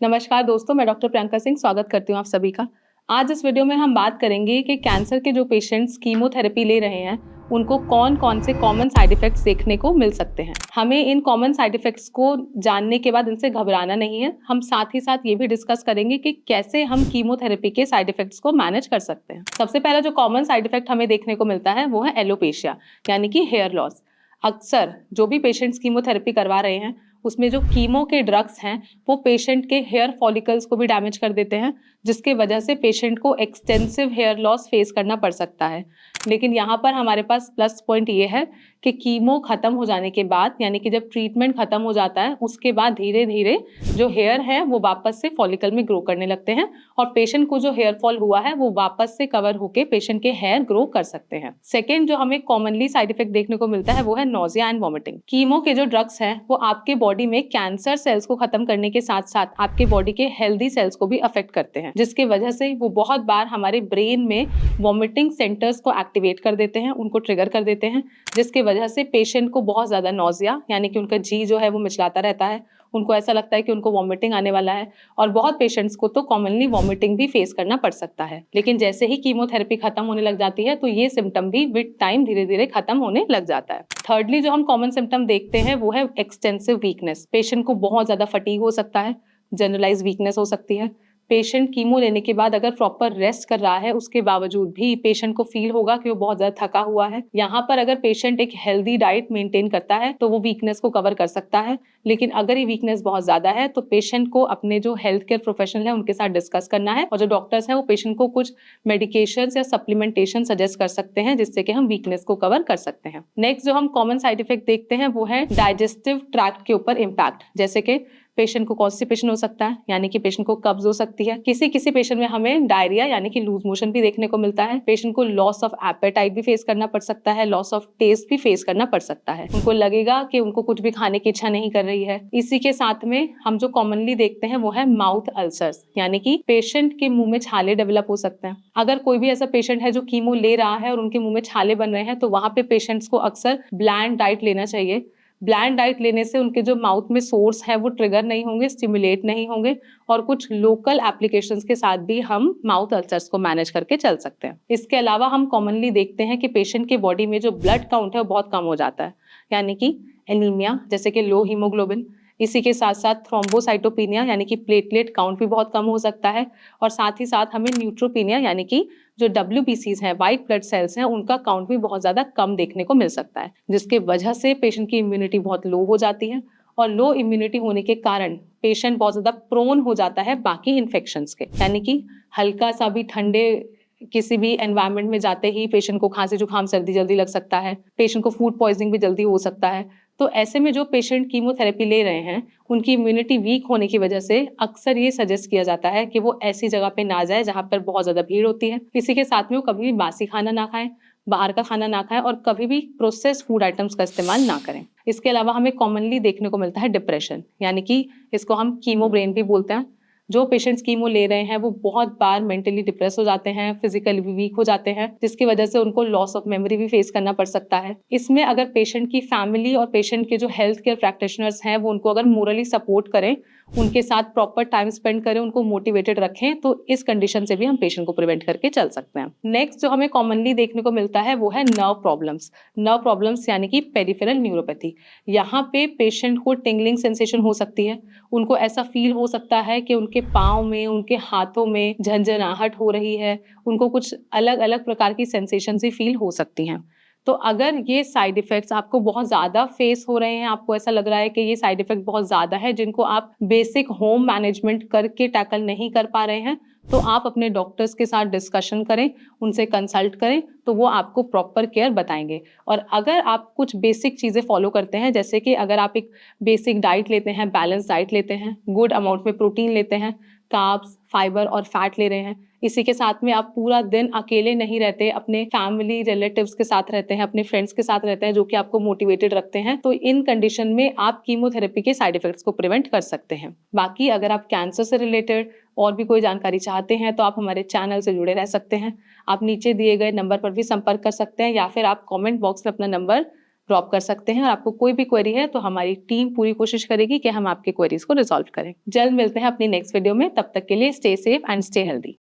नमस्कार दोस्तों, मैं डॉक्टर प्रियंका सिंह स्वागत करती हूँ आप सभी का। आज इस वीडियो में हम बात करेंगे कि कैंसर के जो पेशेंट्स कीमोथेरेपी ले रहे हैं, उनको कौन-कौन से कॉमन साइड इफ़ेक्ट्स देखने को मिल सकते हैं। हमें इन कॉमन साइड इफ़ेक्ट्स को जानने के बाद इनसे घबराना नहीं है। हम साथ ही साथ ये भी डिस्कस करेंगे कि कैसे हम कीमोथेरेपी के साइड इफ़ेक्ट्स को मैनेज कर सकते हैं। सबसे पहला जो कॉमन साइड इफ़ेक्ट हमें देखने को मिलता है, वो है एलोपेशिया, यानी कि हेयर लॉस। अक्सर जो भी पेशेंट्स कीमोथेरेपी करवा रहे हैं, उसमें जो कीमो के ड्रग्स हैं, वो पेशेंट के हेयर फॉलिकल्स को भी डैमेज कर देते हैं, जिसके वजह से पेशेंट को एक्सटेंसिव हेयर लॉस फेस करना पड़ सकता है। लेकिन यहाँ पर हमारे पास प्लस पॉइंट ये है कि कीमो खत्म हो जाने के बाद, यानी कि जब ट्रीटमेंट खत्म हो जाता है, उसके बाद धीरे-धीरे जो हेयर है वो वापस से फॉलिकल में ग्रो करने लगते हैं और पेशेंट को जो हेयर फॉल हुआ है वो वापस से कवर होके पेशेंट के हेयर ग्रो कर सकते हैं। सेकेंड जो हमें कॉमनली साइड इफेक्ट देखने को मिलता है वो है नोजिया एंड वॉमिटिंग। कीमो के जो ड्रग्स हैं वो आपके बॉडी में कैंसर सेल्स को खत्म करने के साथ साथ आपके बॉडी के हेल्दी सेल्स को भी अफेक्ट करते हैं, जिसकी वजह से वो बहुत बार हमारे ब्रेन में वॉमिटिंग सेंटर्स को एक्टिवेट कर देते हैं, उनको ट्रिगर कर देते हैं, जिसकी वजह से पेशेंट को बहुत ज्यादा नोजिया यानी कि उनका जी जो है वो मिचलाता रहता है, उनको ऐसा लगता है कि उनको वॉमिटिंग आने वाला है और बहुत पेशेंट्स को तो कॉमनली वॉमिटिंग भी फेस करना पड़ सकता है। लेकिन जैसे ही कीमोथेरेपी खत्म होने लग जाती है तो ये सिम्टम भी विद टाइम धीरे धीरे खत्म होने लग जाता है। थर्डली जो हम कॉमन सिम्टम देखते हैं वो है एक्सटेंसिव वीकनेस। पेशेंट को बहुत ज्यादा फटीग हो सकता है, जनरलाइज वीकनेस हो सकती है। पेशेंट कीमो लेने के बाद अगर प्रॉपर रेस्ट कर रहा है उसके बावजूद भी पेशेंट को फील होगा कि वो बहुत ज्यादा थका हुआ है। यहाँ पर अगर पेशेंट एक हेल्दी डाइट मेंटेन करता है तो वो वीकनेस को कवर कर सकता है, लेकिन अगर ये वीकनेस बहुत ज्यादा है तो पेशेंट को अपने जो हेल्थ केयर प्रोफेशनल है उनके साथ डिस्कस करना है और जो डॉक्टर्स हैं वो पेशेंट को कुछ मेडिकेशन या सप्लीमेंटेशन सजेस्ट कर सकते हैं, जिससे कि हम वीकनेस को कवर कर सकते हैं। नेक्स्ट जो हम कॉमन साइड इफेक्ट देखते हैं वो है डाइजेस्टिव ट्रैक्ट के ऊपर इम्पैक्ट, जैसे कि पेशेंट को कॉन्स्टिपेशन हो सकता है, यानी कि पेशेंट को कब्ज हो सकती है। किसी किसी पेशेंट में हमें डायरिया यानी कि लूज मोशन भी देखने को मिलता है। पेशेंट को लॉस ऑफ एपेटाइट भी फेस करना पड़ सकता है, लॉस ऑफ टेस्ट भी फेस करना पड़ सकता है। उनको लगेगा कि उनको कुछ भी खाने की इच्छा नहीं कर रही है। इसी के साथ में हम जो कॉमनली देखते हैं वो है माउथ अल्सर्स, यानी कि पेशेंट के मुंह में छाले डेवलप हो सकते हैं। अगर कोई भी ऐसा पेशेंट है जो कीमो ले रहा है और उनके मुंह में छाले बन रहे हैं तो वहां पे पेशेंट्स को अक्सर ब्लैंड डाइट लेना चाहिए। ब्लैंड डाइट लेने से उनके जो माउथ में सोर्स है वो ट्रिगर नहीं होंगे, स्टिमुलेट नहीं होंगे और कुछ लोकल एप्लीकेशंस के साथ भी हम माउथ अल्सर्स को मैनेज करके चल सकते हैं। इसके अलावा हम कॉमनली देखते हैं कि पेशेंट के बॉडी में जो ब्लड काउंट है वो बहुत कम हो जाता है, यानी कि एनीमिया, जैसे कि लो हीमोग्लोबिन। इसी के साथ साथ थ्रोम्बोसाइटोपिनिया यानी कि प्लेटलेट काउंट भी बहुत कम हो सकता है और साथ ही साथ हमें न्यूट्रोपिनिया यानी कि जो WBCs हैं, व्हाइट ब्लड सेल्स हैं, उनका काउंट भी बहुत ज्यादा कम देखने को मिल सकता है, जिसके वजह से पेशेंट की इम्यूनिटी बहुत लो हो जाती है और लो इम्यूनिटी होने के कारण पेशेंट बहुत ज्यादा प्रोन हो जाता है बाकी इन्फेक्शंस के, यानी कि हल्का सा भी ठंडे किसी भी एनवायरनमेंट में जाते ही पेशेंट को खांसी जुकाम सर्दी जल्दी लग सकता है, पेशेंट को फूड पॉइजनिंग भी जल्दी हो सकता है। तो ऐसे में जो पेशेंट कीमोथेरेपी ले रहे हैं उनकी इम्यूनिटी वीक होने की वजह से अक्सर ये सजेस्ट किया जाता है कि वो ऐसी जगह पे ना जाए जहाँ पर बहुत ज्यादा भीड़ होती है। इसी के साथ में वो कभी भी बासी खाना ना खाएं, बाहर का खाना ना खाएं और कभी भी प्रोसेस्ड फूड आइटम्स का इस्तेमाल ना करें। इसके अलावा हमें कॉमनली देखने को मिलता है डिप्रेशन, यानी कि इसको हम कीमो ब्रेन भी बोलते हैं। जो पेशेंट्स कीमो ले रहे हैं वो बहुत बार मेंटली डिप्रेस हो जाते हैं, फिजिकली भी वीक हो जाते हैं, जिसकी वजह से उनको लॉस ऑफ मेमोरी भी फेस करना पड़ सकता है। इसमें अगर पेशेंट की फैमिली और पेशेंट के जो हेल्थ केयर प्रैक्टिशनर्स हैं वो उनको अगर मोरली सपोर्ट करें, उनके साथ प्रॉपर टाइम स्पेंड करें, उनको मोटिवेटेड रखें, तो इस कंडीशन से भी हम पेशेंट को प्रिवेंट करके चल सकते हैं। नेक्स्ट जो हमें कॉमनली देखने को मिलता है वो है नर्व प्रॉब्लम्स। नर्व प्रॉब्लम्स यानी कि पेरिफेरल न्यूरोपैथी। यहाँ पे पेशेंट को टिंगलिंग सेंसेशन हो सकती है, उनको ऐसा फील हो सकता है कि उनके पाँव में, उनके हाथों में झंझनाहट हो रही है, उनको कुछ अलग अलग प्रकार की सेंसेशन ही फील हो सकती हैं। तो अगर ये साइड इफेक्ट्स आपको बहुत ज़्यादा फेस हो रहे हैं, आपको ऐसा लग रहा है कि ये साइड इफेक्ट बहुत ज़्यादा है जिनको आप बेसिक होम मैनेजमेंट करके टैकल नहीं कर पा रहे हैं, तो आप अपने डॉक्टर्स के साथ डिस्कशन करें, उनसे कंसल्ट करें, तो वो आपको प्रॉपर केयर बताएंगे। और अगर आप कुछ बेसिक चीज़ें फॉलो करते हैं, जैसे कि अगर आप एक बेसिक डाइट लेते हैं, बैलेंस डाइट लेते हैं, गुड अमाउंट में प्रोटीन लेते हैं, कार्ब्स, फाइबर और फैट ले रहे हैं, इसी के साथ में आप पूरा दिन अकेले नहीं रहते, अपने फैमिली रिलेटिव्स के साथ रहते हैं, अपने फ्रेंड्स के साथ रहते हैं जो कि आपको मोटिवेटेड रखते हैं, तो इन कंडीशन में आप कीमोथेरेपी के साइड इफेक्ट्स को प्रिवेंट कर सकते हैं। बाकी अगर आप कैंसर से रिलेटेड और भी कोई जानकारी चाहते हैं तो आप हमारे चैनल से जुड़े रह सकते हैं। आप नीचे दिए गए नंबर पर भी संपर्क कर सकते हैं या फिर आप कमेंट बॉक्स में अपना नंबर ड्रॉप कर सकते हैं। और आपको कोई भी क्वेरी है तो हमारी टीम पूरी कोशिश करेगी कि हम आपके क्वेरीज को रिजॉल्व करें। जल्द मिलते हैं अपनी नेक्स्ट वीडियो में, तब तक के लिए stay safe and stay healthy.